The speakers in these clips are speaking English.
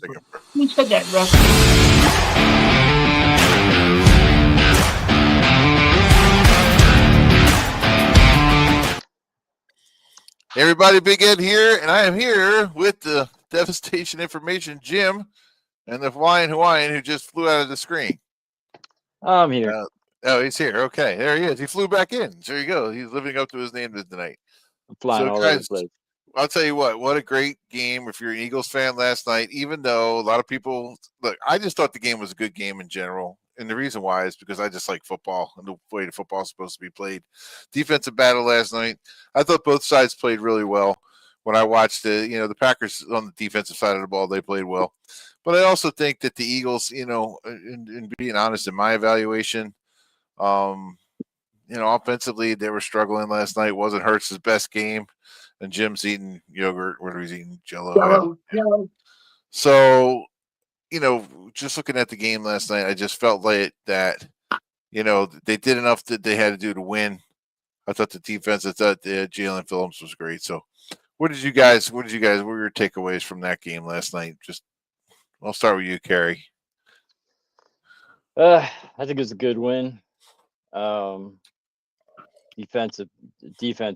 Take a break. You said that, Russ. Everybody, Big Ed here, and I am here with the devastation information, Jim, and the flying Hawaiian who just flew out of the screen. I'm here. Oh, he's here. Okay, there he is. He flew back in. There you go. He's living up to his name tonight. I'm flying all over the place. I'll tell you what a great game. If you're an Eagles fan last night, even though a lot of people look, I just thought the game was a good game in general. And the reason why is because I just like football and the way the football is supposed to be played. Defensive battle last night. I thought both sides played really well. When I watched the Packers on the defensive side of the ball, they played well. But I also think that the Eagles, in being honest, in my evaluation, offensively they were struggling last night. It wasn't Hurts' best game. And Jim's eating yogurt. What was he eating? Jello. So, just looking at the game last night, I just felt like that, they did enough that they had to do to win. I thought the defense, Jalen Phillips was great. So what were your takeaways from that game last night? I'll start with you, Kerry. I think it was a good win. Defense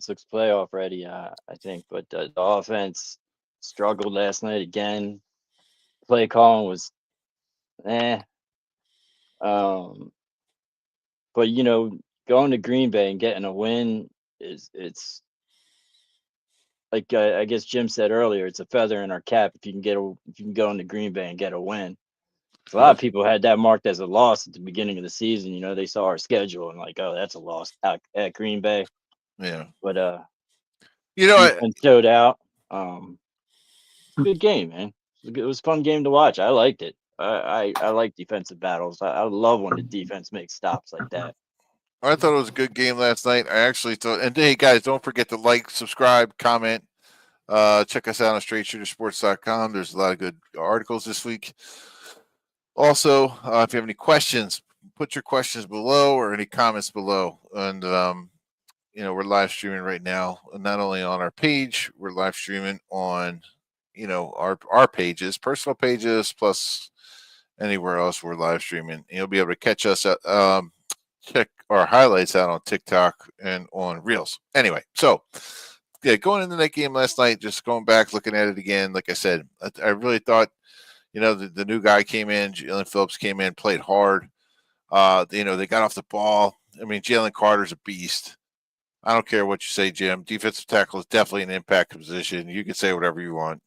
looks playoff ready, I think, but the offense struggled last night again. Play calling was but going to Green Bay and getting a win it's like I guess Jim said earlier, it's a feather in our cap if you can go into Green Bay and get a win. A lot of people had that marked as a loss at the beginning of the season. They saw our schedule and like, oh, that's a loss at Green Bay. Yeah. But it showed out. Good game, man. It was a fun game to watch. I liked it. I like defensive battles. I love when the defense makes stops like that. I thought it was a good game last night. I actually thought, and hey guys, don't forget to like, subscribe, comment. Check us out on StraightShooterSports.com. There's a lot of good articles this week. Also, if you have any questions, put your questions below or any comments below. And, we're live streaming right now, not only on our page, we're live streaming on, our pages, personal pages, plus anywhere else we're live streaming. You'll be able to catch us at, check our highlights out on TikTok and on Reels. Anyway, so yeah, going into that game last night, just going back, looking at it again, like I said, I really thought, the new guy came in, Jalen Phillips came in, played hard. They got off the ball. I mean, Jalen Carter's a beast. I don't care what you say, Jim. Defensive tackle is definitely an impact position. You can say whatever you want,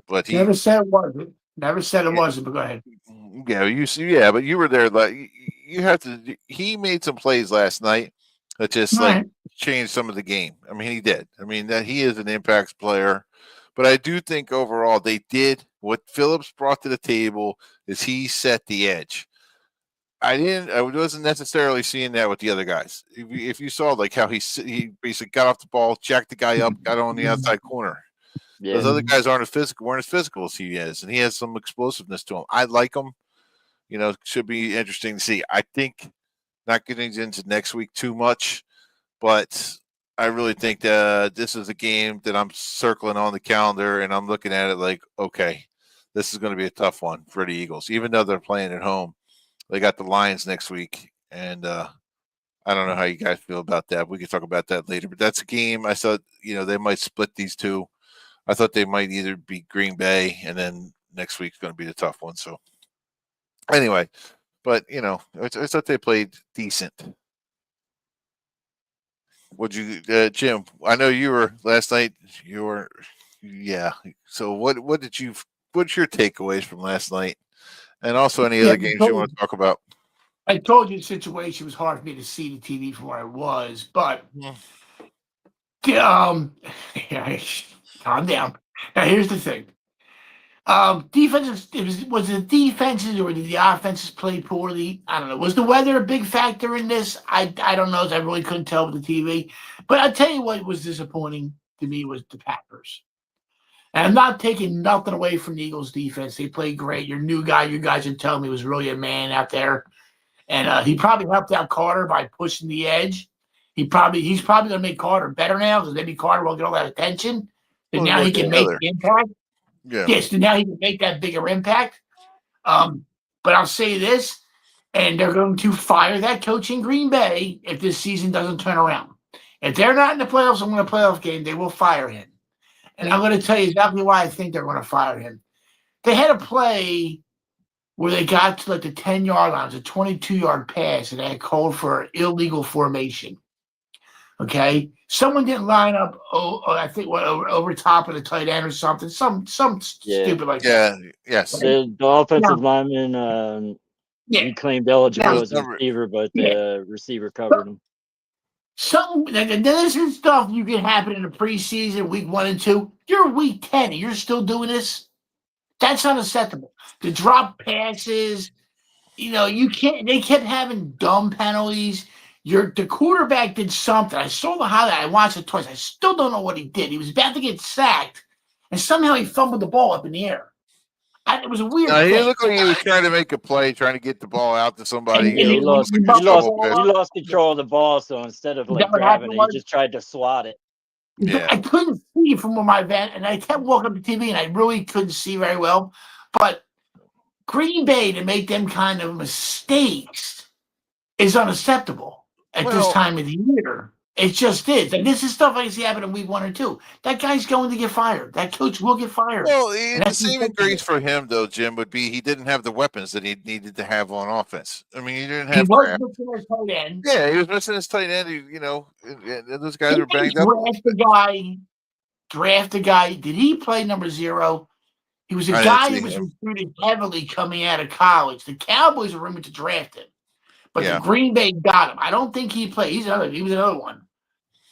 but Never said it wasn't. Never said it wasn't, but go ahead. Yeah, but you were there. Like you have to. He made some plays last night that just changed some of the game. I mean, he did. I mean, that he is an impact player. But I do think overall they did what Phillips brought to the table is he set the edge. I wasn't necessarily seeing that with the other guys. If you saw like how he basically got off the ball, jacked the guy up, got on the outside corner. Yeah. Those other guys weren't as physical as he is, and he has some explosiveness to him. I like him. Should be interesting to see. I think not getting into next week too much, but I really think that this is a game that I'm circling on the calendar, and I'm looking at it like, okay, this is going to be a tough one for the Eagles, even though they're playing at home. They got the Lions next week, and I don't know how you guys feel about that. We can talk about that later, but that's a game I thought, they might split these two. I thought they might either beat Green Bay, and then next week's going to be the tough one. So anyway, but, I thought they played decent. Would you, Jim? I know you were last night. Yeah. So what's your takeaways from last night, and also any other games you want to talk about? I told you the situation was hard for me to see the TV from where I was, but calm down. Now here's the thing: defenses. Was it the defenses or did the offenses play poorly? I don't know. Was the weather a big factor in this? I don't know. I really couldn't tell with the TV. But I'll tell you what was disappointing to me was the Packers. And I'm not taking nothing away from the Eagles' defense. They played great. Your new guy, you guys are telling me, was really a man out there. And he probably helped out Carter by pushing the edge. He's probably going to make Carter better now because maybe Carter won't get all that attention. And now he can make the impact. Yeah. Yes, so now he can make that bigger impact. But I'll say this, and they're going to fire that coach in Green Bay if this season doesn't turn around. If they're not in the playoffs and win a playoff game, they will fire him. And I'm going to tell you exactly why I think they're going to fire him. They had a play where they got to like the 10-yard line, a 22-yard pass, and they had called for illegal formation. Okay, someone didn't line up. I think over top of the tight end or something. Some stupid like that. Yeah. Yes. The offensive lineman he claimed eligible as a receiver, but the receiver covered him. And this is stuff you can happen in the preseason, week 1 and 2. You're week 10 and you're still doing this. That's unacceptable. The drop passes, you can't. They kept having dumb penalties. The quarterback did something. I saw the highlight. I watched it twice. I still don't know what he did. He was about to get sacked, and somehow he fumbled the ball up in the air. It was a weird thing. He looked like he was trying to make a play, trying to get the ball out to somebody. He lost control of the ball, so instead of grabbing it, he just tried to swat it. Yeah. I couldn't see from where my van, and I kept walking up the TV, and I really couldn't see very well. But Green Bay, to make them kind of mistakes is unacceptable at this time of the year. It just is. And this is stuff I see happen in week 1 or 2. That guy's going to get fired. That coach will get fired. Well, the saving grace for him, though, Jim, would be he didn't have the weapons that he needed to have on offense. I mean, he didn't have. He was missing his tight end. Yeah, he was missing his tight end. And those guys were banged up. Draft a guy. Did he play number 0? He was a guy who was recruited heavily coming out of college. The Cowboys were rumored to draft him. But the Green Bay got him. I don't think he played. He was another one.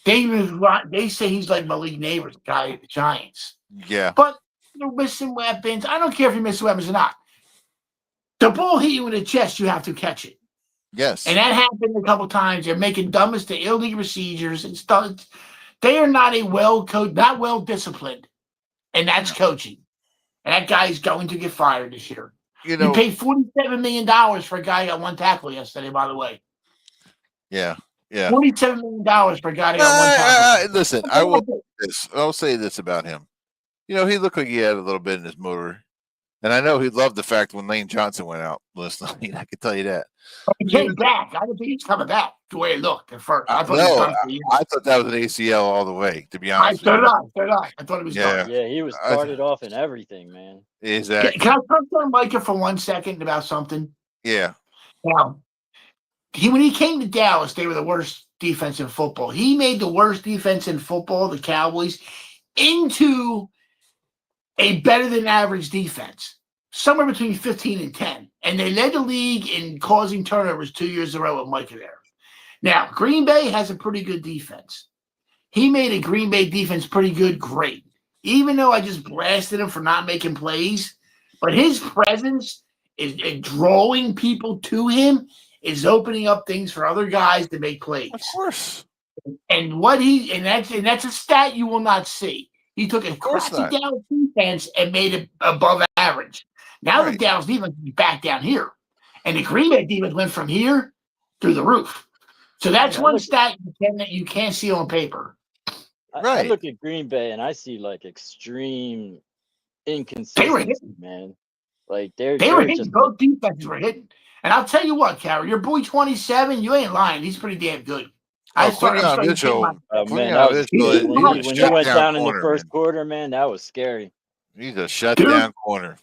They say he's like Malik Neighbors, guy at the Giants. Yeah. But they're missing weapons. I don't care if you miss weapons or not. The ball hit you in the chest, you have to catch it. Yes. And that happened a couple times. They're making dumb mistakes, illegal procedures and stuff. They are not not well disciplined. And that's coaching. And that guy's going to get fired this year. You paid $47 million for a guy who got 1 tackle yesterday, by the way. Yeah. Yeah. $47 million for a guy who got 1 tackle. Listen, I'll say this about him. He looked like he had a little bit in his motor. And I know he loved the fact when Lane Johnson went out last night. I can tell you that. He came back. I didn't think he was coming back the way it looked at first. I thought that was an ACL all the way, to be honest. I thought it was done. Yeah, he was carted off and everything, man. Exactly. Can I touch on Micah for 1 second about something? Yeah. Now, when he came to Dallas, they were the worst defense in football. He made the worst defense in football, the Cowboys, into a better than average defense, somewhere between 15 and 10. And they led the league in causing turnovers 2 years in a row with Micah there. Now, Green Bay has a pretty good defense. He made a Green Bay defense pretty good, great. Even though I just blasted him for not making plays, but his presence is drawing people to him, is opening up things for other guys to make plays. Of course. And that's a stat you will not see. He took a crappy Dallas defense and made it above average. Now the Dallas defense is back down here. And the Green Bay defense went from here through the roof. So that's one stat you can't see on paper. I look at Green Bay and I see extreme inconsistency, man. They were hitting. Both defenses were hitting. And I'll tell you what, Carol, your boy 27, you ain't lying. He's pretty damn good. When he went down in the first quarter, man, that was scary. He's a shutdown corner.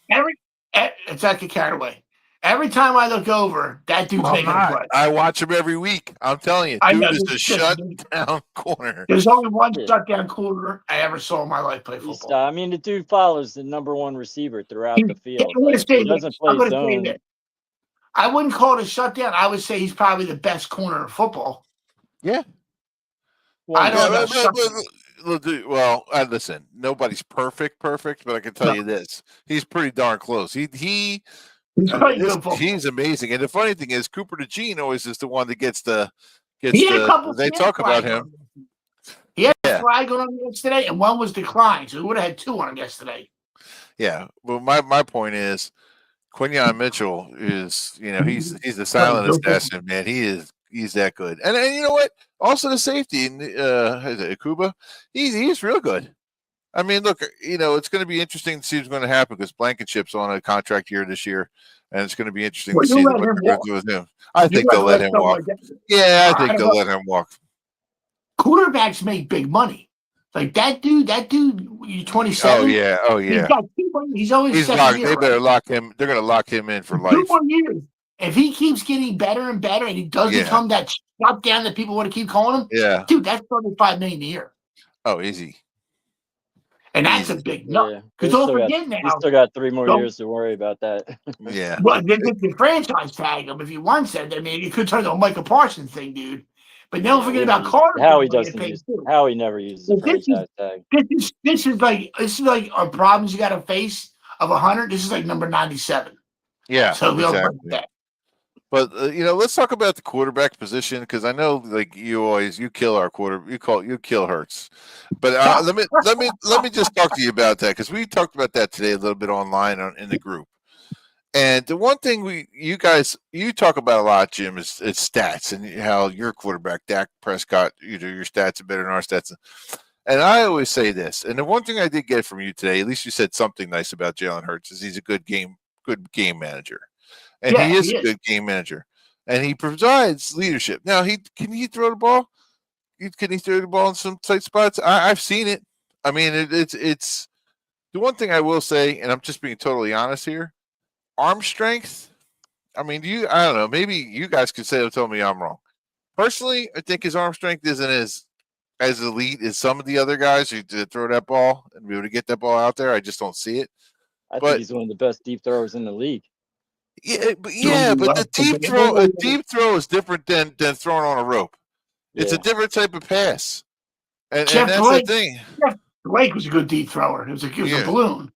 It's like a carried away. Every time I look over, that dude's making a play. I watch him every week. I'm telling you, dude is a shutdown corner. There's only one shutdown corner I ever saw in my life play football. I mean, the dude follows the number 1 receiver throughout the field. He doesn't play zone. I wouldn't call it a shutdown. I would say he's probably the best corner in football. Yeah. Listen, nobody's perfect, but I can tell you this. He's pretty darn close. He's amazing. And the funny thing is, Cooper DeJean always is the one that gets they talk about him. He had a flag on him yesterday, and one was declined. So he would have had 2 on him yesterday. Yeah. Well, my point is, Quinyon Mitchell is, he's the silent assassin, man. He's that good. And you know what? Also the safety, Akuba, he's real good. I mean, look, it's going to be interesting to see what's going to happen because Blankenship's on a contract year this year, and it's going to be interesting Well, to you see let what him they're going walk. to do with him. I You think they'll let him someone walk. like that. Yeah, I think I don't they'll know. let him walk. Quarterbacks make big money. Like that dude, you're 27. Oh yeah, He's got 2 more. He's only he's second locked. year, They better right? lock him. They're going to lock him in for 2 life. more years. If he keeps getting better and better, and he does Yeah. become that shut down that people want to keep calling him, Yeah. dude, that's $35 million a year, Oh, easy. and that's Easy. a big nut. Yeah, Because don't forget now, he still got 3 more don't- years to worry about that. Yeah. well, the franchise tag him if he wants it. I mean, it could turn into a Michael Parsons thing, dude. But don't forget about Carter. Howie getting doesn't paid use too. Howie never uses a But this is- franchise tag. This is like our problems you got to face of 100. This is like number 97. Yeah. So we don't Exactly. like that. But let's talk about the quarterback position because I know, like you kill our you kill Hurts. But let me just talk to you about that because we talked about that today a little bit online in the group. And the one thing you talk about a lot, Jim, is stats and how your quarterback Dak Prescott, your stats are better than our stats. And I always say this. And the one thing I did get from you today, at least you said something nice about Jalen Hurts, is he's a good game manager. And he is a good game manager, and he provides leadership. Now, can he throw the ball? Can he throw the ball in some tight spots? I've seen it. I mean, it's the one thing I will say, and I'm just being totally honest here. Arm strength. I mean, I don't know. Maybe you guys could tell me I'm wrong. Personally, I think his arm strength isn't as elite as some of the other guys who throw that ball and be able to get that ball out there. I just don't see it. I think he's one of the best deep throwers in the league. Yeah, but the deep throw is different than throwing on a rope. It's a different type of pass, and that's the thing. Jeff Blake was a good deep thrower. It was a balloon.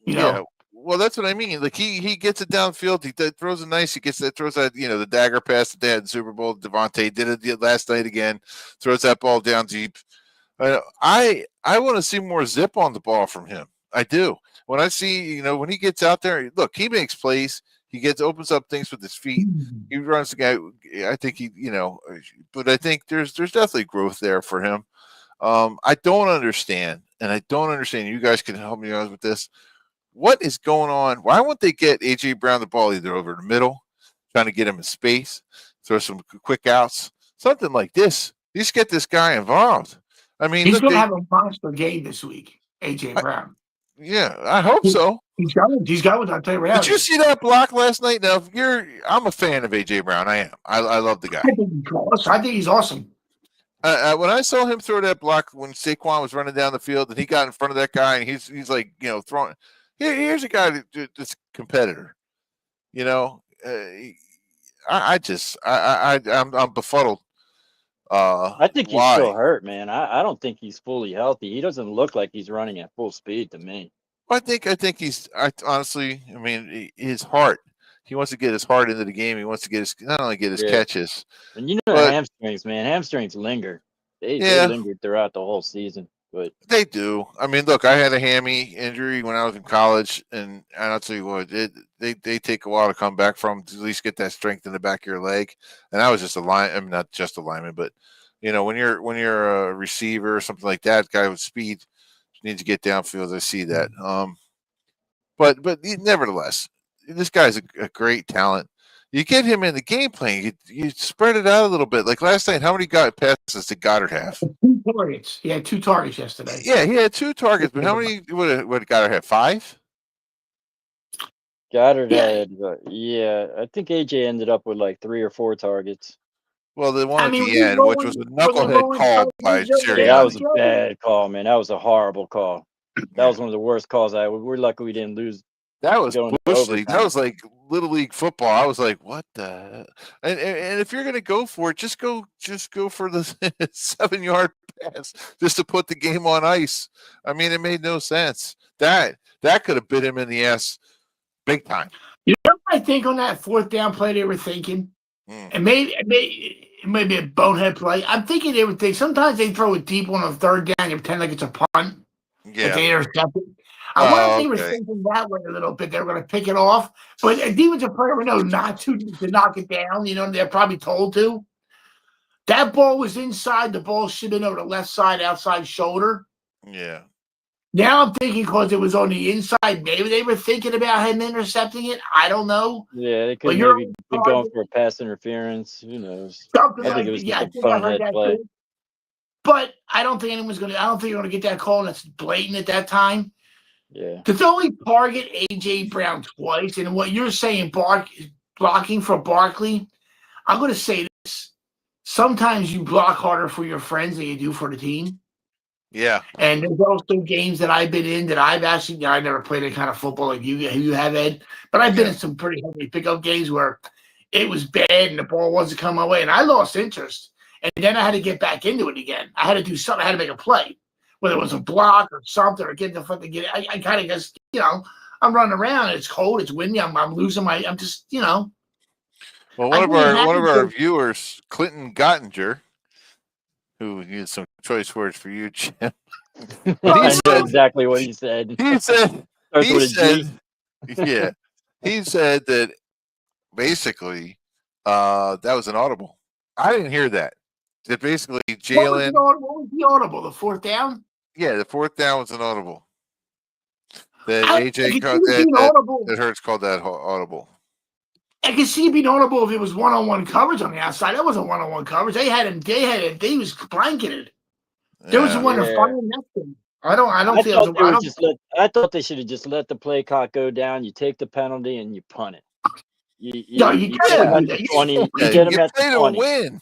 Yeah, well, that's what I mean. Like he gets it downfield. He throws it nice. He throws that the dagger pass that they had in Super Bowl. Devontae did it last night again. Throws that ball down deep. I want to see more zip on the ball from him. I do. When I see when he gets out there, look, he makes plays. He opens up things with his feet. He runs the guy. I think but I think there's definitely growth there for him. I don't understand, and I don't understand. You guys can help me out with this. What is going on? Why won't they get AJ Brown the ball either over the middle, trying to get him in space, throw some quick outs, something like this? Just get this guy involved. I mean, he's going to have a monster game this week, AJ Brown. Yeah, I hope so. He's got one. I'll tell you right now. Did you see that block last night? Now, I'm a fan of AJ Brown. I am. I love the guy. I think he's awesome. When I saw him throw that block when Saquon was running down the field, and he got in front of that guy, and he's like, throwing. Here's a guy that's competitor. I'm befuddled. I think he's still hurt, man. I don't think he's fully healthy. He doesn't look like he's running at full speed to me. I think he's. Honestly, I mean, his heart. He wants to get his heart into the game. He wants to not only get his catches. And hamstrings, man. Hamstrings linger. They lingered throughout the whole season. But they do. I mean, look, I had a hammy injury when I was in college, and I'll tell you what, they take a while to come back from to at least get that strength in the back of your leg. And I was just not just a lineman, but when you're a receiver or something like that, guy with speed needs to get downfield. I see that. But nevertheless, this guy's a great talent. You get him in the game plan. You spread it out a little bit. Like last night, how many passes did Goddard have? 2 targets. He had 2 targets yesterday. Yeah, he had 2 targets. But how many would Goddard have? 5? Goddard had, I think AJ ended up with like 3 or 4 targets. Well, the one at the end, which was a knucklehead call by Sirianni. Yeah, that was a bad call, man. That was a horrible call. That was one of the worst calls. We're lucky we didn't lose. That was Bush League. That was like Little League football. I was like, what the? And if you're gonna go for it, just go for the 7-yard pass, just to put the game on ice. I mean, it made no sense. That could have bit him in the ass, big time. You know what I think on that 4th down play they were thinking, and maybe it may be a bonehead play. I'm thinking they would think sometimes they throw it deep on a 3rd down and pretend like it's a punt. Yeah. They intercept it. I wonder if they were thinking that way a little bit. They were going to pick it off. But a defensive player would know not to knock it down. They're probably told to. That ball was inside. The ball should have been over the left side, outside shoulder. Yeah. Now I'm thinking because it was on the inside, maybe they were thinking about him intercepting it. I don't know. Yeah, they But could you're maybe be going for a pass interference. Who knows? something I think like it was yeah, just I a think I heard bonehead that play. too. But I don't think anyone's gonna. I don't think you're gonna get that call that's blatant at that time. Yeah. To only target AJ Brown twice, and what you're saying, blocking for Barkley. I'm gonna say this. Sometimes you block harder for your friends than you do for the team. Yeah. And there's also games that I've been in that I've actually, I never played any kind of football like you have, Ed, but I've been in some pretty heavy pickup games where it was bad and the ball wasn't coming my way, and I lost interest. And then I had to get back into it again. I had to do something. I had to make a play, whether it was a block or something, or get the fucking get. I kind of just, I'm running around. It's cold. It's windy. I'm losing my. I'm just, Well, one I of really our haven't been- viewers, Clinton Gottinger, who used some choice words for you, Jim. I know said- exactly what he said. He said, Starts he with a G. said, yeah, he said that basically, that was an audible. I didn't hear that. That basically Jalen, What was the audible? The fourth down? yeah, the fourth down was an audible. That I AJ can called see it being audible. that Hurts called that audible. I can see it being audible if it was one-on-one coverage on the outside. That wasn't one-on-one coverage. They had him. They was blanketed. There was Yeah. one to Yeah. find nothing. I don't I feel. thought, they would just I thought they should have just let the play clock go down. You take the penalty and you punt it. You No, you get them can't at do the that. 20. You Yeah, get them you at play the to 20. win.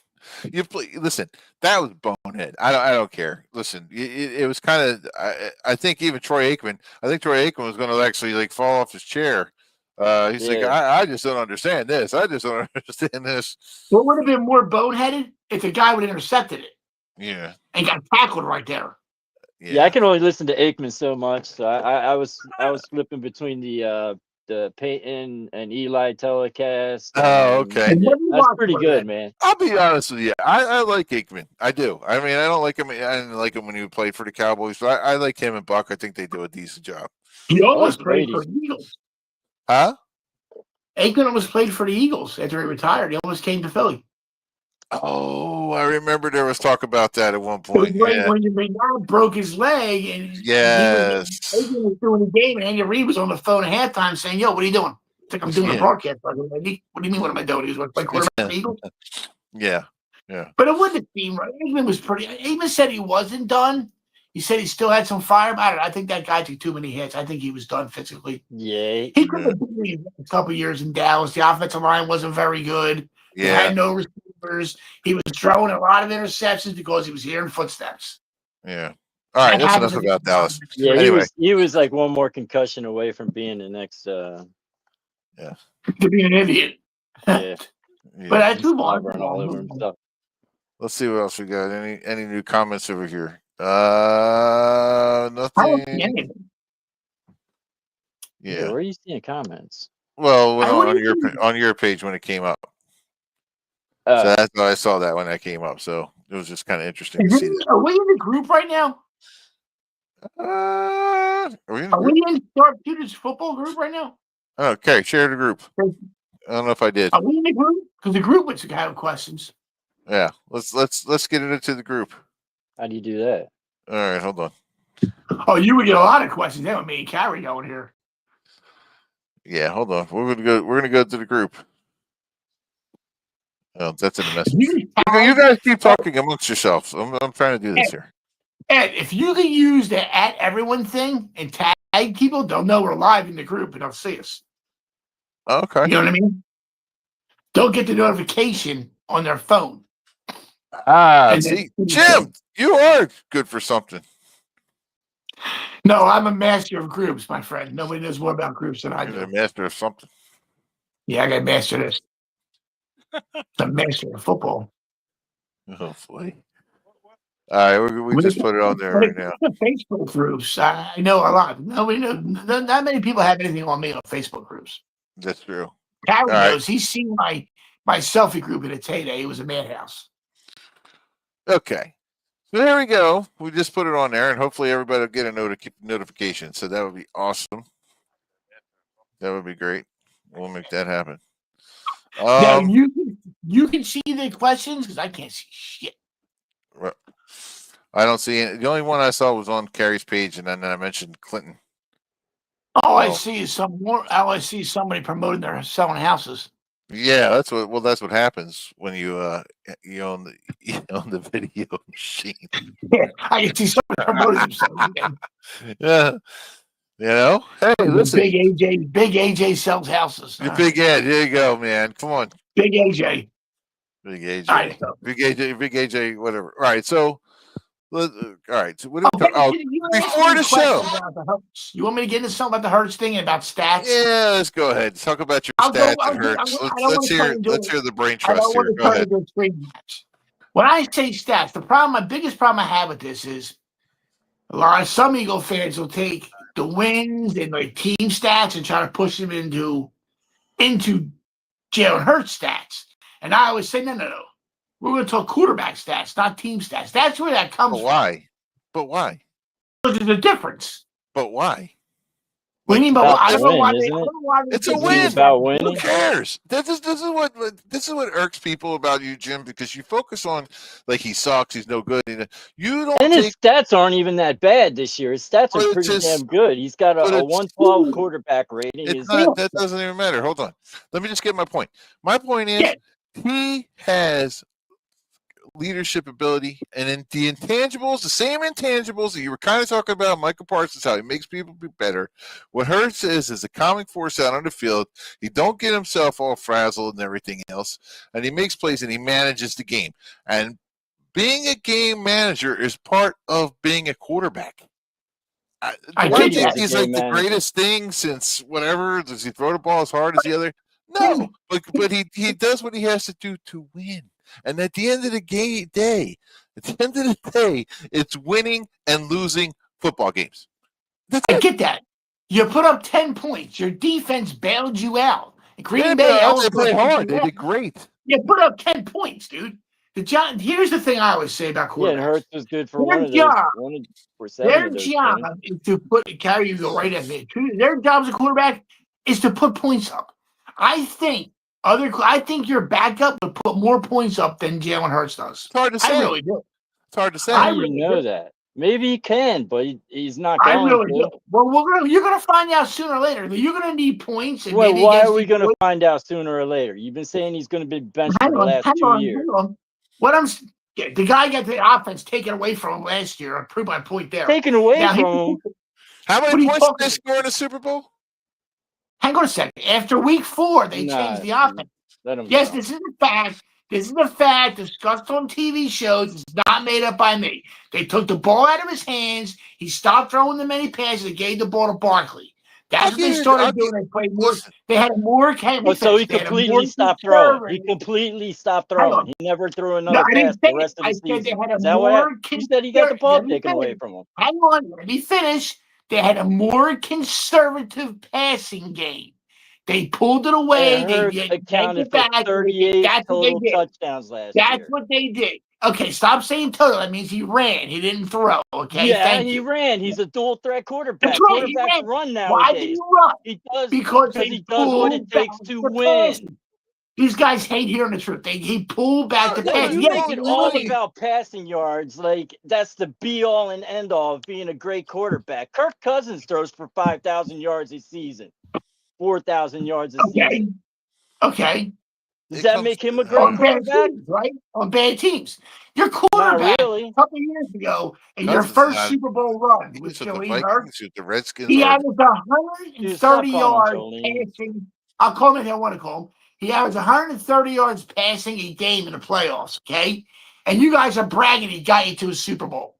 You play. Listen, that was bonehead. I don't care. Listen, it was kind of. I think even Troy Aikman. I think Troy Aikman was going to actually like fall off his chair. He's like, Yeah. I just don't understand this. I just don't understand this. What would have been more boneheaded if the guy would have intercepted it Yeah. and got tackled right there. Yeah, I can only listen to Aikman so much. So I was flipping between the Peyton and Eli telecast. Oh, and okay. That's pretty good, man. I'll be honest with you. I like Aikman. I do. I mean, I don't like him. I didn't like him when he played for the Cowboys, but I like him and Buck. I think they do a decent job. He almost the played for Brady's. the Eagles. Huh? Aikman almost played for the Eagles after he retired. He almost came to Philly. Oh, I remember there was talk about that at one It was point. when, Yeah. when McNabb broke his leg and Yes. Aikman was doing the game, and Andy Reid was on the phone at halftime saying, "Yo, what are you doing?" It's like, I'm doing a Yeah. broadcast. What do you mean? What am I doing? He was like quarterback for the Eagles. Yeah. But it wouldn't seem right. Aikman was pretty. Aikman said he wasn't done. He said he still had some fire about it. I think that guy took too many hits. I think he was done physically. Yeah. He could have been a couple years in Dallas. The offensive line wasn't very good. He Yeah. had no receivers. He was throwing a lot of interceptions because he was hearing footsteps. Yeah. All right. That's enough about Dallas. Yeah, Anyway. he was like one more concussion away from being the next. To be an idiot. Yeah. But I do Slobbering all over himself. Let's see what else we got. Any new comments over here? I don't see Nothing. anything. Yeah. Yeah. Where are you seeing comments? Well, I on wouldn't- on your page when it came up. Uh, So that's why I saw that when that came up. So it was just kind of interesting to see that. Are we in the group right now? Are we in the Are group? we in Sharpshooters football group right now? Okay, share the group. I don't know if I did. Are we in the group? Because the group would have questions. Yeah, let's get it into the group. how do you do that? All right, hold on. Oh, you would get a lot of questions. That with me and Carrie going here. Yeah, hold on. We're gonna go to the group. Oh, that's in the message. You guys keep talking amongst yourselves. I'm trying to do this here. Ed, if you can use the @ everyone thing and tag people, they'll know we're live in the group and they'll see us. Okay. You know what I mean? They'll get the notification on their phone. And See, then- Jim, you are good for something. No, I'm a master of groups, my friend. Nobody knows more about groups than I You're a do. master of something. Yeah, I got to master this. I'm a master of football. Oh boy. All right, we just put it on there right now. The Facebook groups, I know a lot. Nobody knows. Not many people have anything on me on Facebook groups. That's true. Harry right. knows. He's seen my selfie group in a Tay-Day. It was a madhouse. Okay. So there we go. We just put it on there, and hopefully everybody will get a notification. So that would be awesome. That would be great. We'll make that happen. Now you can see the questions because I can't see shit. I don't see it. The only one I saw was on Carrie's page, and then I mentioned Clinton. All I Oh. see is all I see is somebody promoting their selling houses. Yeah, that's what happens when you own the video machine. Yeah, I can see somebody promoting themselves. Yeah, Hey, listen, Big AJ sells houses. your Big Ed. There you go, man. Come on, Big AJ. Big AJ, All right, so, Big AJ, whatever. All right, so all right. So what okay, oh, you before asked me the a show. question about the Hurts. You want me to get into something about the Hurts thing and about stats? Yeah, let's go ahead. Talk about your I'll go. stats I'll and go- Hurts. I don't want to turn into Let's hear the brain I don't trust want here. to Go turn ahead. into a screen match. When I say stats, the biggest problem I have with this is a lot of some Eagle fans will take the wins and like team stats and try to push them into Jalen Hurts stats. And I always say, no. We're going to talk quarterback stats, not team stats. That's where that comes But why? But why? from. There's a difference. But why? What do you mean? But About I the don't know win, why. isn't I it? don't know why It's a they- win. It's about Who winning. cares? This is what irks people about you, Jim, because you focus on like he sucks, he's no good. You don't And take. his stats aren't even that bad this year. His stats But are it's pretty just- damn good. He's got but a it's- 112 quarterback rating. It's not. That doesn't even matter. Hold on. Let me just get my point. My point is he has leadership ability, and in the intangibles, the same intangibles that you were kind of talking about, Michael Parsons, how he makes people be better. What Hurts is a calming force out on the field. He don't get himself all frazzled and everything else, and he makes plays and he manages the game. And being a game manager is part of being a quarterback. I Do I get think that. he's like the greatest thing since whatever? Does he throw the ball as hard as the other? No, but he does what he has to do to win. And at the end of the day, it's winning and losing football games. I get that. You put up 10 points. Your defense bailed you out. Green Bay, they played hard. They did great. You put up 10 points, dude. Here's the thing I always say about quarterbacks. Yeah, and Hurts was good for Their one of those. job- For 7 Their of those job points. is to carry you go right at me. Their job as a quarterback is to put points up. I think your backup would put more points up than Jalen Hurts does. It's hard to say. I really do. It's hard to say. How do you know that? Maybe he can, but he's not I going really to. do. Well, you're gonna find out sooner or later. You're gonna need points. And Well, maybe why against are we going to Detroit. find out sooner or later? You've been saying he's going to be benched Hang for the last 2 years. Hang on. The guy got the offense taken away from him last year. I proved my point there. Taken away Now, from him. How What are many you points did talking they score in the Super Bowl? Hang on a second. After week 4, they changed the offense. Let him Yes, go. this is a fact. This is a fact discussed on TV shows. It's not made up by me. They took the ball out of his hands. He stopped throwing the many passes and gave the ball to Barkley. That's what they started doing. They played more. They had more. So he completely stopped throwing. He completely stopped throwing. He never threw another pass the rest of the season. Is that what happened? You said he got the ball taken away from him. Hang on, let me finish. They had a more conservative passing game. They pulled it away. They accounted for for 38 That's total what they did. touchdowns last year. That's what they did. Okay, stop saying total. That means he ran. He didn't throw. Okay, Yeah, thank and he you. ran. He's a dual threat quarterback. That's right, he Quarterbacks ran. run nowadays. Why did you run? He does Because he does what it takes to win. These guys hate hearing the truth. He pulled back the No, pass. you Yes, make it he all ran. about passing yards. Like that's the be all and end all of being a great quarterback. Kirk Cousins throws for 5,000 yards a season, 4,000 yards a season. Okay. Does that make him a great On bad quarterback? teams, right? On bad teams. Your Not quarterback really. a couple years ago in your Cousins first not- Super Bowl run He with was with the Jalen Hurts, Vikings, with the Redskins. he or- averaged Dude, stop 130 calling yards Jolene. passing. I'll call him if I want to call him. He averaged 130 yards passing a game in the playoffs, okay? And you guys are bragging he got you to a Super Bowl.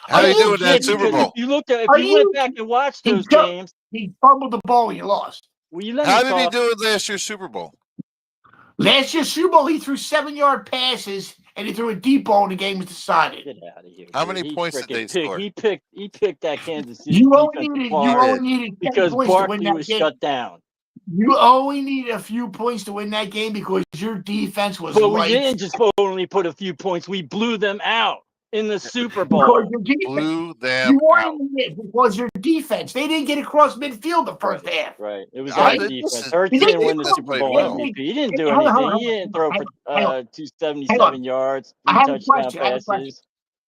How did he do in that Legit, Super because Bowl? If you looked at, if Are you you- went back and watched He those took- games, He fumbled the ball and you lost. will you let How me did he talk? do it last year's Super Bowl? Last year's Super Bowl, he threw 7-yard passes and he threw a deep ball and the game was decided. Get out of here. How dude. many He points did frickin' they score? He picked that Kansas City You only defensive needed apart 10 because points to win Barkley that was game. shut down. You only needed a few points to win that game because your defense was But we lights. didn't just only put a few points. We blew them out in the Super Because Bowl. your defense, Blew them you out. wanted it because your defense. They didn't get across midfield the first half. Right. It was I our think defense. this is- Hurts He didn't didn't win the play Super Bowl well. MVP. He didn't do Hold on, anything. hold on, He didn't throw for hang on. 277 yards, I 3 have a touchdown question. I have a question. passes.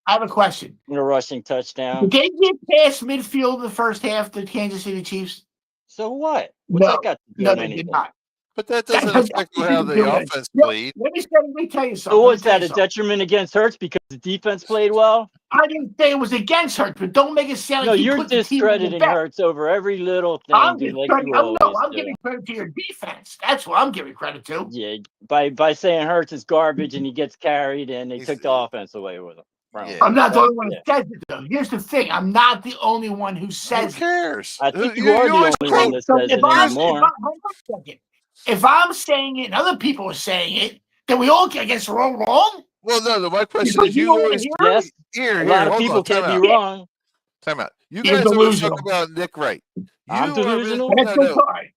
I have a question. And a rushing touchdown. Did they get past midfield in the first half, the Kansas City Chiefs? So what? What's that got to do No, with they did anything? not. But that That doesn't has affect nothing how to the do with it. offense No, played. let me tell you something. So what's Let me tell that? A you something. detriment against Hurts because the defense played well? I didn't say it was against Hurts, but don't make it sound No, like he you're put the team in the discrediting back. Hurts over every little thing, I'm dude, just like credit, you I'm always do. giving credit to your defense. That's what I'm giving credit to. Yeah, by saying Hurts is garbage and he gets carried and they He's- took the offense away with him. Yeah. I'm not the That- only one who says it, though. Here's the thing: I'm not the only one who Who says it. cares? I think you are the always only quote- one that So says it anymore. hold on a second. If I'm saying it and other people are saying it, then we all, I guess, we're all wrong. Well, no. My question Because is, you you don't wanna always hear Yes, here. a lot of Hold people on, can time be out. wrong. Time out. You You're guys always talk delusional. about Nick Wright. I'm You are delusional. And that's no. fine.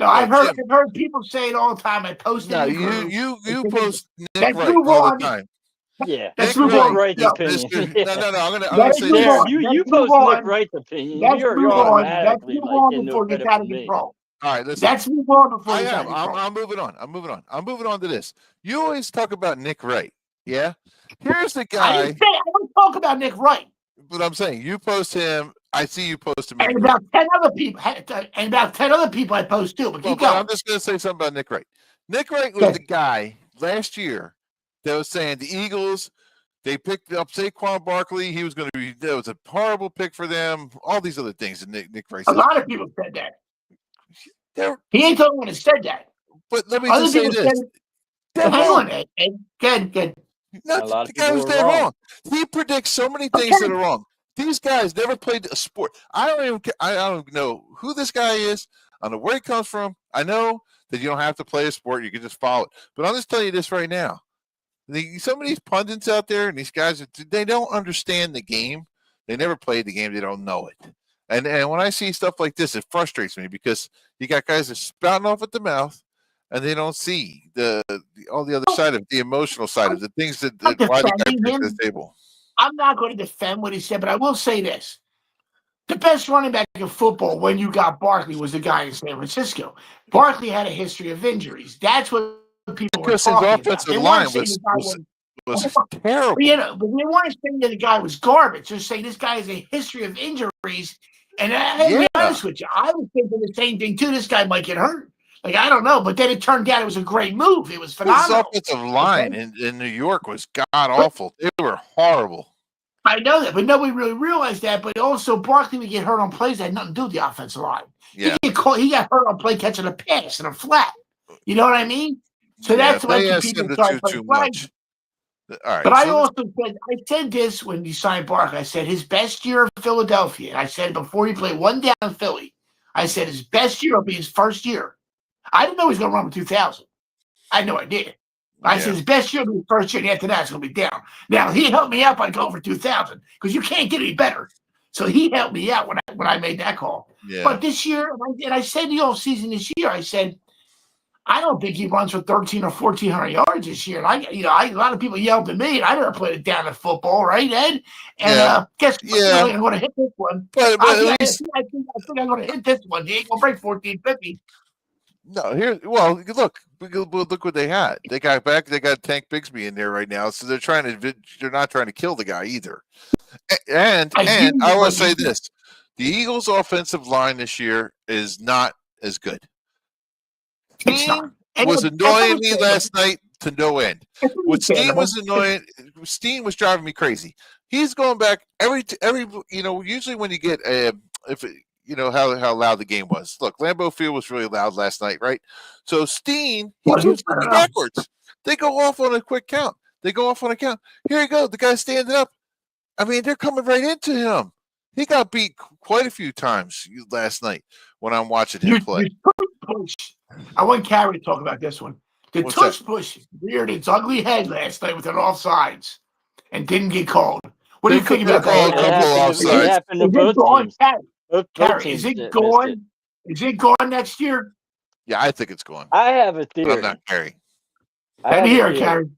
No, I've heard people say it all the time. I post it No, in the group. you post Nick Let's Wright move all on. the time. Yeah, Let's Nick move Nick on. Wright's No. opinion. No. I'm gonna Let's say move this. on. You Let's post move Nick on. Wright's opinion. Let's You're move on. Let's automatically move like on getting no before it gets credit out from of me. control. All right, listen. Let's move on before I it gets out am. of control. I'm moving on. I'm moving on to this. You always talk about Nick Wright. Yeah. Here's the I guy. don't talk about Nick Wright. But I'm saying you post him. I see you post him. And about 10 other people. And about 10 other people I post too. But keep But going. I'm just going to say something about Nick Wright. Nick Wright was the guy last year that was saying the Eagles, they picked up Saquon Barkley. He was going to be, that was a horrible pick for them. All these other things that Nick Wright A says. lot of people said that. He ain't the only one that said that. But let me Other just say people this. said, hang on, Ed. Good. No, A lot of the guy people was were dead wrong. wrong. He predicts so many things that are wrong. These guys never played a sport. I don't know who this guy is. I don't know where he comes from. I know that you don't have to play a sport. You can just follow it. But I'll just tell you this right now. Some of these pundits out there and these guys, they don't understand the game. They never played the game. They don't know it. And when I see stuff like this, it frustrates me because you got guys that are spouting off at the mouth and they don't see all the other side of the emotional side of the things that why the guy brings to the table. I'm not going to defend what he said, but I will say this. The best running back in football when you got Barkley was the guy in San Francisco. Barkley had a history of injuries. That's what people were talking about. Because his offensive They line weren't saying was terrible. But they weren't saying that the guy was garbage. They're saying this guy has a history of injuries. And I'll be honest with you, I was thinking the same thing too. This guy might get hurt. Like, I don't know. But then it turned out it was a great move. It was phenomenal. His offensive line in New York was god awful. They were horrible. I know that, but nobody really realized that. But also, Barkley would get hurt on plays that had nothing to do with the offensive line. Yeah. He got hurt on play catching a pass and a flat. You know what I mean? So that's why people start playing much. All right. But I said this when he signed Barkley. I said his best year in Philadelphia. And I said before he played one down in Philly, I said his best year will be his first year. I didn't know he was going to run with 2,000. I had no idea. I said his best year will be his first year, and after that, it's going to be down. Now, he helped me out by going for 2,000 because you can't get any better. So he helped me out when I made that call. Yeah. But this year, and I said the whole season this year, I said, I don't think he runs for 1,300 or 1,400 yards this year. And a lot of people yelled at me, and I never played it down in football, right, Ed? And guess what? I'm going to hit this one. But I think I'm going to hit this one. He ain't going to break 1450. No, look what they had. They got Tank Bigsby in there right now, so they're not trying to kill the guy either. And I want to say this: the Eagles' offensive line this year is not as good. Steen was annoying me last night to no end. Steen was driving me crazy. He's going back every usually when you get how loud the game was. Look, Lambeau Field was really loud last night, right? So Steen, he keeps going backwards. They go off on a quick count. Here you go. The guy standing up. I mean, they're coming right into him. He got beat quite a few times last night when I'm watching him play. I want Carrie to talk about this one. The tush push reared its ugly head last night with an offsides and didn't get called. What do you think about that? It happened to both teams. Carrie, is it gone? Is it gone next year? Yeah, I think it's gone. I have a theory. I'm not Carrie. I hear it, Carrie.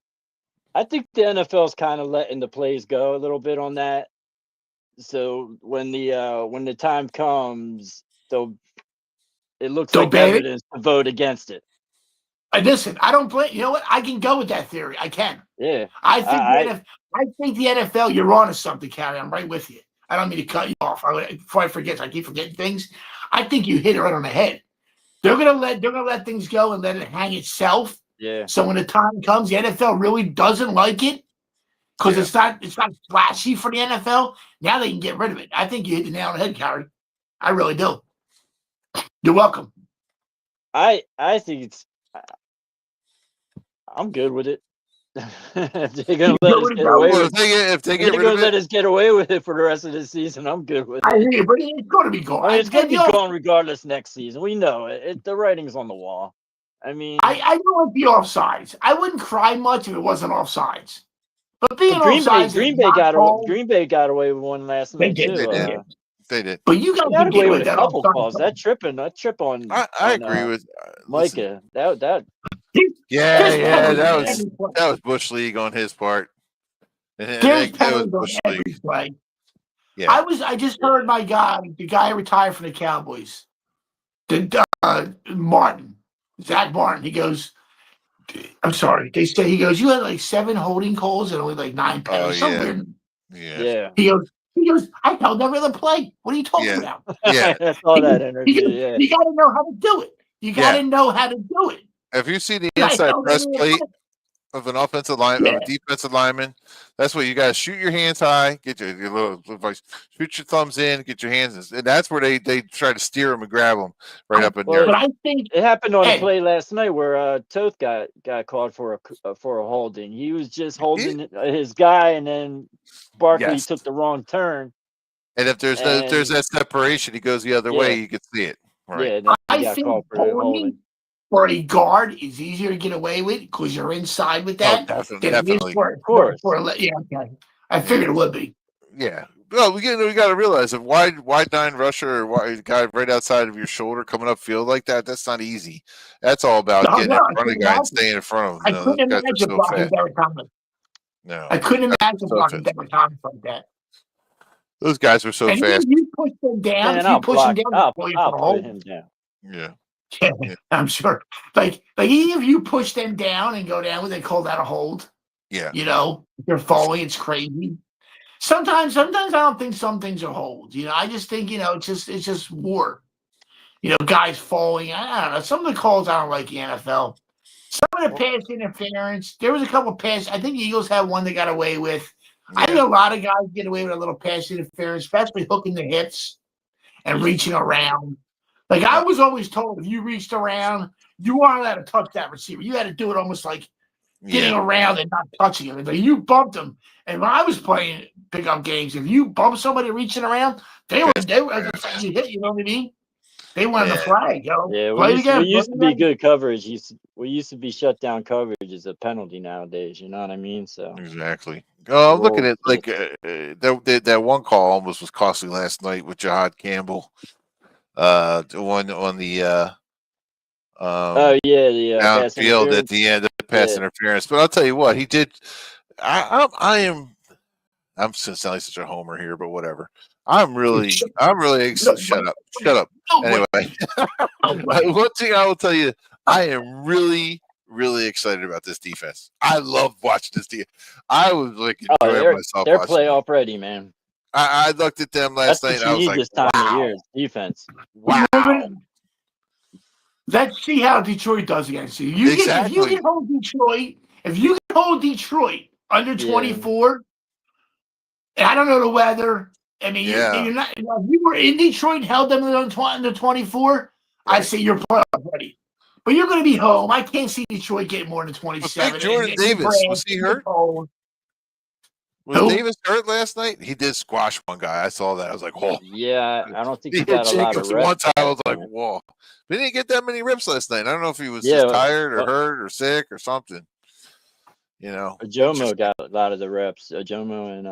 I think the NFL's kind of letting the plays go a little bit on that. So when the time comes, it looks like evidence to vote against it. Listen, I don't blame. You know what? I can go with that theory. I can. Yeah. I think the NFL. You're on to something, Carrie. I'm right with you. I don't mean to cut you off. Before I forget, I keep forgetting things. I think you hit it right on the head. They're gonna let things go and let it hang itself. Yeah. So when the time comes, the NFL really doesn't like it because it's not flashy for the NFL. Now they can get rid of it. I think you hit the nail on the head, Carrie. I really do. You're welcome. I think it's. I'm good with it. If they're gonna let us get away with it, if they get rid of let it, us get away with it for the rest of the season, I'm good with it. I hear you, but it's going to be gone. I mean, it's going to be gone regardless next season. We know it. The writing's on the wall. I mean, I don't like the offsides. I wouldn't cry much if it wasn't offsides. But being Green offsides, Green Bay got away with one last night did, too. they did. But you got got to away with with a that couple offside calls. That trip on. I agree with Micah. Listen, That that was Bush League on his part. There's penalties on every play. Yeah. I just heard my guy, the guy retired from the Cowboys, Martin, Zach Martin. He goes, I'm sorry. They say, he goes, you had like 7 holding calls and only like 9 penalties. Yeah. He goes, I held every other play. What are you talking about? Yeah. I saw that interview. You got to know how to do it. You got to know how to do it. If you see the inside press plate of an offensive line, of a defensive lineman, that's what you got to shoot your hands high, get your little advice, shoot your thumbs in, get your hands in, and that's where they try to steer them and grab them right up in there. But I think it happened on a play last night where Toth got called for a holding. He was just holding his guy, and then Barkley took the wrong turn. And if there's that separation, he goes the other way. You can see it. Right. Yeah, I think holding for a guard is easier to get away with because you're inside with that. Oh, definitely. Of course. Okay. I figured it would be. Yeah. Well, we got to realize if wide 9 rusher or wide guy right outside of your shoulder coming up field like that, that's not easy. That's all about getting in front of the guy and staying in front of him. I couldn't imagine blocking Derek Thomas. No. I couldn't imagine blocking Derek Thomas like that. Those guys were so fast. You push them down. Man, if you push them down, I'll put him down. Yeah. I'm sure. Like even if you push them down and go down, they call that a hold. Yeah. You know, they're falling. It's crazy. Sometimes I don't think some things are holds. You know, I just think, it's just war. You know, guys falling. I don't know. Some of the calls I don't like in the NFL. Some of the pass interference. There was a couple of pass. I think the Eagles had one they got away with. Yeah. I think a lot of guys get away with a little pass interference, especially hooking the hips and reaching around. Like I was always told, if you reached around, you weren't allowed to touch that receiver. You had to do it almost like getting around and not touching him. Like you bumped him. And when I was playing pickup games, if you bump somebody reaching around, they were you hit. You know what I mean? They wanted the flag. Yeah, we used to be good coverage. We used to be shut down coverage is a penalty nowadays. You know what I mean? So exactly. Oh, I'm looking at like that one call almost was costly last night with Jahad Campbell. One on the downfield at the end of the pass interference. But I'll tell you what, he did. I'm going to sound like such a homer here, but whatever. I'm really shut up. Anyway, one thing I will tell you, I am really excited about this defense. I love watching this team. I was like enjoying myself. They're playoff ready, man. I looked at them last night. And I was like, this time of year, defense. Wow. Let's see how Detroit does against you. If you can hold Detroit under 24, and I don't know the weather. I mean, you're not. If you were in Detroit and held them under 24, I'd say you're playoff ready. But you're going to be home. I can't see Detroit getting more than 27. Jordan Davis, was he hurt? Was Davis hurt last night? He did squash one guy. I saw that. I was like, whoa. Yeah, I don't think he got a lot of reps. One time I was like, whoa. He didn't get that many reps last night. I don't know if he was just tired or hurt or sick or something. You know, Jomo got a lot of the reps. Jomo and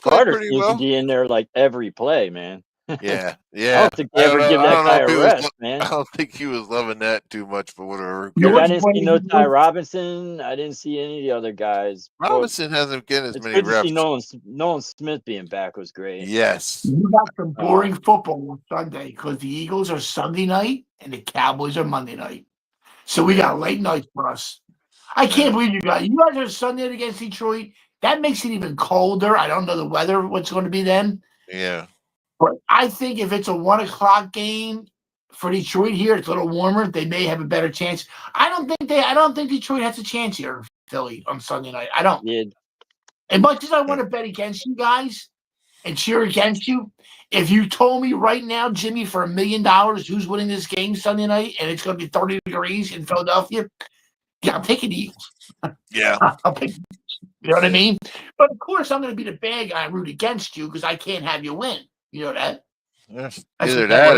Carter seems to be in there like every play, man. Yeah. I don't think they ever give that guy a rest, man. I don't think he was loving that too much, but whatever. I didn't see Ty Robinson. I didn't see any of the other guys. Robinson hasn't getting as many reps. To see Nolan Smith being back was great. Yes. You got some boring football on Sunday because the Eagles are Sunday night and the Cowboys are Monday night. So we got late nights for us. I can't believe you guys are Sunday night against Detroit. That makes it even colder. I don't know the weather, what's going to be then. Yeah. But I think if it's a 1:00 game for Detroit here, it's a little warmer. They may have a better chance. I don't think Detroit has a chance here in Philly on Sunday night. I don't. Yeah, As much as I want to bet against you guys and cheer against you, if you told me right now, Jimmy, for $1 million, who's winning this game Sunday night, and it's going to be 30 degrees in Philadelphia, yeah, I'm taking the Eagles. Yeah. I'll pick. You know what I mean? But of course, I'm going to be the bad guy and root against you because I can't have you win. You know that? Yes. That's Either what that,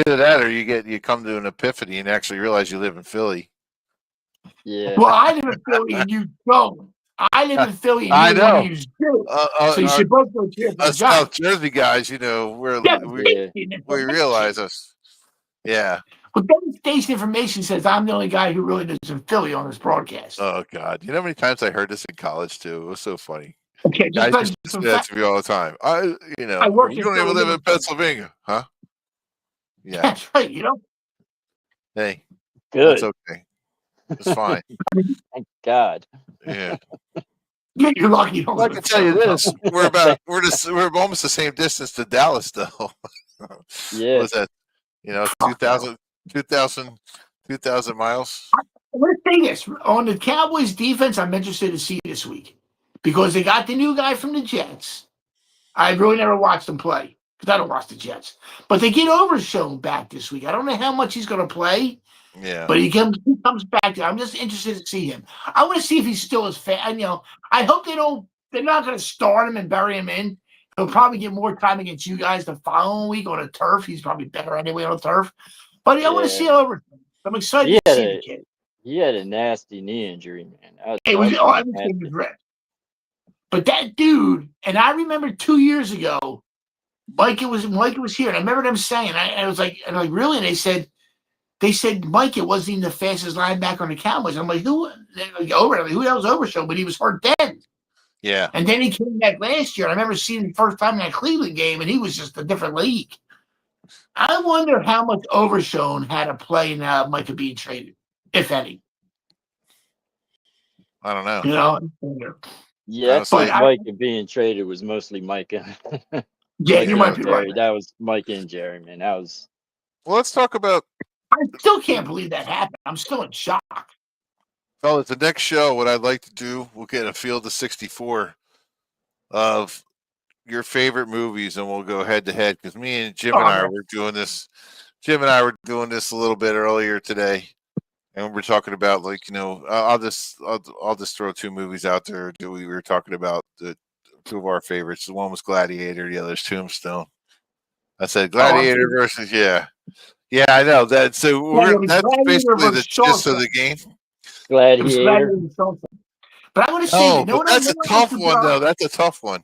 that or you come to an epiphany and actually realize you live in Philly. yeah. Well, I live in Philly and you don't. I live in Philly and I neither one know. of you do. So you should both go cheer for Us John. South Jersey guys, we realize us. Yeah. But then station information says I'm the only guy who really lives in Philly on this broadcast. Oh God, you know how many times I heard this in college too? It was so funny. Okay, Guys just used to say that to me all the time. I work you in don't even live in Philadelphia. Pennsylvania, huh? Yeah. That's right. You know, Hey, Good. that's okay. It's fine. Thank God. Yeah. you're lucky. You don't Well, I live can in tell you this: Philadelphia. we're almost the same distance to Dallas, though. Yeah. What was that? 2,000 miles. I'm going to say this on the Cowboys defense. I'm interested to see this week because they got the new guy from the Jets. I really never watched them play because I don't watch the Jets. But they get Overshown back this week. I don't know how much he's going to play. Yeah. But he comes back. I'm just interested to see him. I want to see if he's still as fast. I hope they're not going to start him and bury him in. He'll probably get more time against you guys the following week on a turf. He's probably better anyway on a turf. But I want to see him over. I'm excited to see the kid. He had a nasty knee injury, man. Everything was red. But that dude, and I remember 2 years ago, Mike was here, and I remember them saying, I was like, really? And they said Mike, it wasn't even the fastest linebacker on the Cowboys. I'm like, who the hell's Overshown? But he was hurt then. Yeah. And then he came back last year. I remember seeing him the first time in that Cleveland game, and he was just a different league. I wonder how much Overshown had to play in Micah being traded, if any. I don't know. You know? Yeah, Micah being traded was mostly Micah. Yeah, you might be right. That was Micah and Jerry, man. That was. Well, let's talk about. I still can't believe that happened. I'm still in shock. Fellas, the next show, what I'd like to do, we'll get a field of 64 of your favorite movies, and we'll go head to head because me and Jim and I were doing this. Jim and I were doing this a little bit earlier today, and we're talking about I'll just throw two movies out there that we were talking about. The two of our favorites. The one was Gladiator, the other's Tombstone. I said Gladiator versus Yeah, I know that. So that's basically the gist of the game. Gladiator. But I want to say, that's a tough one, though. That's a tough one.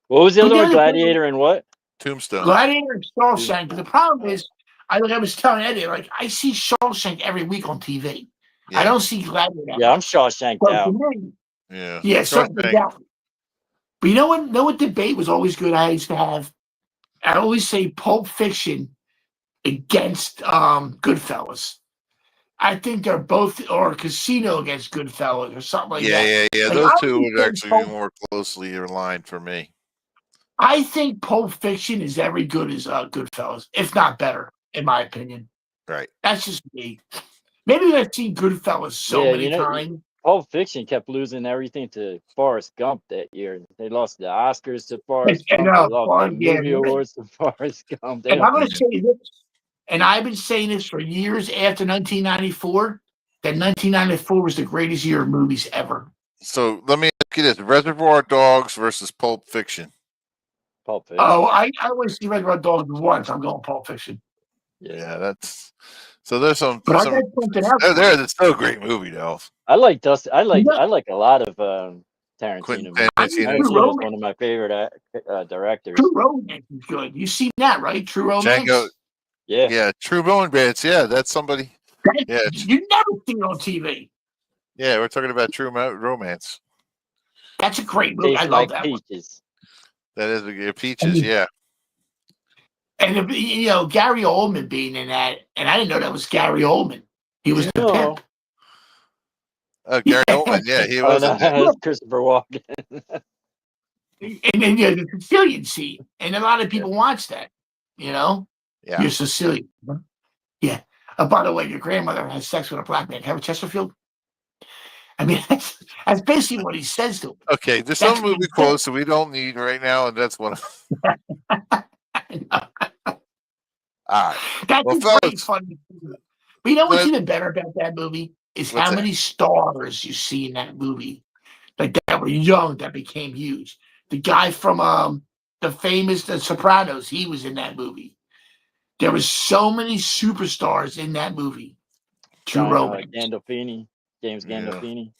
What was the other one? Gladiator and what? Tombstone. Gladiator and Shawshank. But the problem is, I was telling Eddie, I see Shawshank every week on TV. Yeah. I don't see Gladiator. Yeah, I'm Shawshanked out. Yeah, something out. But you know what debate was always good I used to have? I always say Pulp Fiction against Goodfellas. I think they're both, or Casino against Goodfellas or something like that. Yeah. Those two would actually be more closely aligned for me. I think Pulp Fiction is every good as Goodfellas, if not better, in my opinion. Right. That's just me. Maybe I've seen Goodfellas so many times. Pulp Fiction kept losing everything to Forrest Gump that year. They lost the Oscars to Forrest Gump. They lost the movie awards to Forrest Gump. And I'm going to say this, and I've been saying this for years after 1994, that 1994 was the greatest year of movies ever. So let me ask you this: Reservoir Dogs versus Pulp Fiction. Pulp Fiction. Oh, I only see Reservoir Dogs once. I'm going Pulp Fiction. Yeah, that's. So there's some. But I got something else. It's still a great movie, though. I like Dustin. I like a lot of Tarantino movies. Tarantino's one of my favorite directors. True Romance is good. You seen that, right? True Romance. Django. Yeah. True Romance. Yeah, that's somebody. You never seen it on TV. Yeah, we're talking about True Romance. That's a great movie. I love that Peaches. That is Peaches. Yeah. And Gary Oldman being in that, and I didn't know that was Gary Oldman. He was the No. pimp. Gary Oldman. Yeah, he Oh, was. no, in that. that's Christopher Walken. And then you have the Sicilian scene. And a lot of people watch that, you know? Yeah. You're Sicilian. Yeah. By the way, your grandmother has sex with a black man. Kevin Chesterfield? I mean, that's basically what he says to him. Okay, there's That's some what he movie said. quotes that we don't need right now, and that's one of them. All right. That's Well, a great fellas, funny. But you know what's let- even better about that movie is What's how that? many stars you see in that movie, like that were young that became huge. The guy from the famous The Sopranos, he was in that movie. There was so many superstars in that movie. True John Romance. Gandolfini, James Yeah. Gandolfini.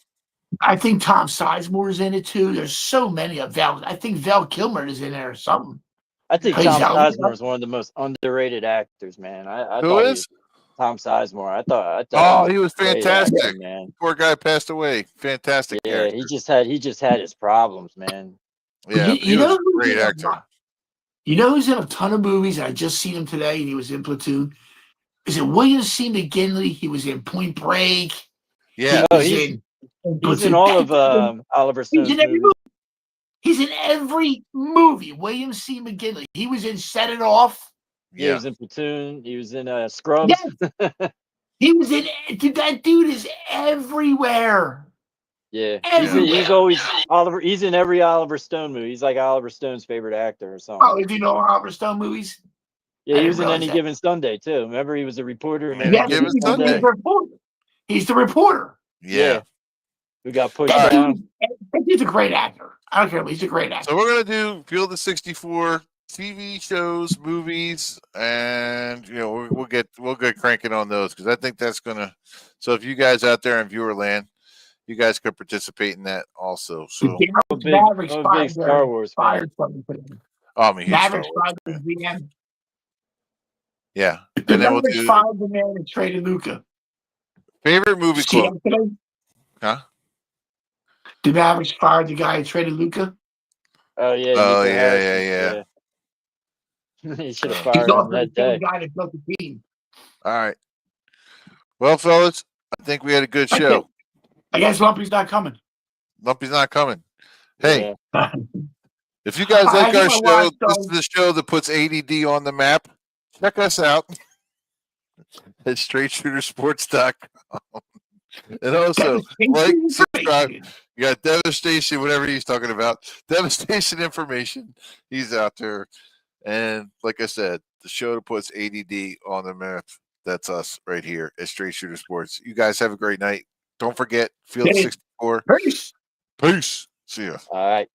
I think Tom Sizemore is in it too. There's so many of Val. I think Val Kilmer is in there or something. I think Plays Tom out- Sizemore is one of the most underrated actors, man. I Who thought he is? was Tom Sizemore. I thought Oh, he was a great fantastic. actor, man. Poor guy passed away. Fantastic Yeah, character. he just had his problems, man. Yeah, You he was a who's great in a actor. lot- You know who's in a ton of movies? I just seen him today, and he was in Platoon. Is it William C. McGinley? He was in Point Break. Yeah. Oh, He was he's in in Platoon. all of Oliver He's Stone's in every movies. movie. He's in every movie. William C. McGinley. He was in Set It Off. Yeah, he Yeah. was in Platoon. He was in Scrubs. Yes. He was in. Dude, that dude is everywhere. Yeah, Everywhere. he's always Oliver. He's in every Oliver Stone movie. He's like Oliver Stone's favorite actor or something. Oh, if you know Oliver Stone movies? Yeah, I he didn't was in realize Any that. Given Sunday too. Remember, he was a reporter in Any Any Given Given Sunday. He's the reporter. He's the reporter. Yeah. Who got pushed That down. he's a great actor. I don't care. He's a great actor. So we're gonna do Field of 64 TV shows, movies, and we'll get cranking on those because I think that's gonna. So if you guys out there in viewer land, you guys could participate in that also. So I'm a big Star Wars fan. fired something for them. I'm a huge Star Mavericks Wars fired the fan. GM. Yeah, The and then we'll Mavericks do fired the man that traded Luca. favorite movie See quote. that today? Huh? The Mavericks fired the guy who traded Luca. Oh yeah. Oh, Nico yeah, Harrison, yeah. He should have He's fired him also the that same day. guy that built the team. All right. Well, fellas, I think we had a good Okay. show. I guess Lumpy's not coming. Lumpy's not coming. Hey, Yeah. if you guys I like think our my show, wife this told- is the show that puts ADD on the map. Check us out at straightshootersports.com. And also, like, subscribe. You got Devastation, whatever he's talking about. Devastation information. He's out there. And like I said, the show that puts ADD on the map, that's us right here at Straight Shooter Sports. You guys have a great night. Don't forget, Field Hey. 64. Peace. Peace. See ya. All right.